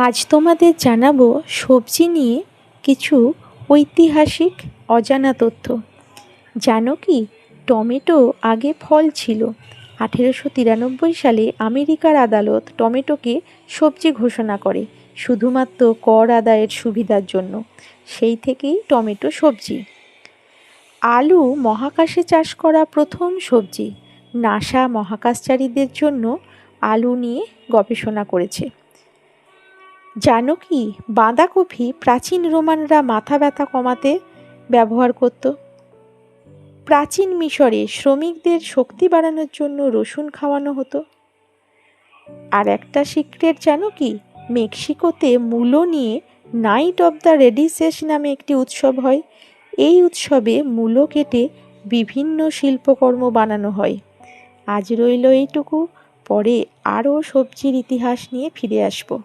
আজ তোমাদের জানাবো সবজি নিয়ে কিছু ঐতিহাসিক অজানা তথ্য। জানো কি, টমেটো আগে ফল ছিল। 1893 সালে আমেরিকার আদালত টমেটোকে সবজি ঘোষণা করে, শুধুমাত্র কর আদায়ের সুবিধার জন্য। সেই থেকেই টমেটো সবজি। আলু মহাকাশে চাষ করা প্রথম সবজি। নাসা মহাকাশচারীদের জন্য আলু নিয়ে গবেষণা করেছে। জানো কি, বাঁধাকপি প্রাচীন রোমানরা মাথা ব্যথা কমাতে ব্যবহার করত। প্রাচীন মিশরে শ্রমিকদের শক্তি বাড়ানোর জন্য রসুন খাওয়ানো হতো। আর একটা সিক্রেট জানো কি, মেক্সিকোতে মূলো নিয়ে নাইট অফ দ্য রেডিসেস নামে একটি উৎসব হয়। এই উৎসবে মূলো কেটে বিভিন্ন শিল্পকর্ম বানানো হয়। আজ রইল এইটুকু, পরে আরও সবজির ইতিহাস নিয়ে ফিরে আসবো।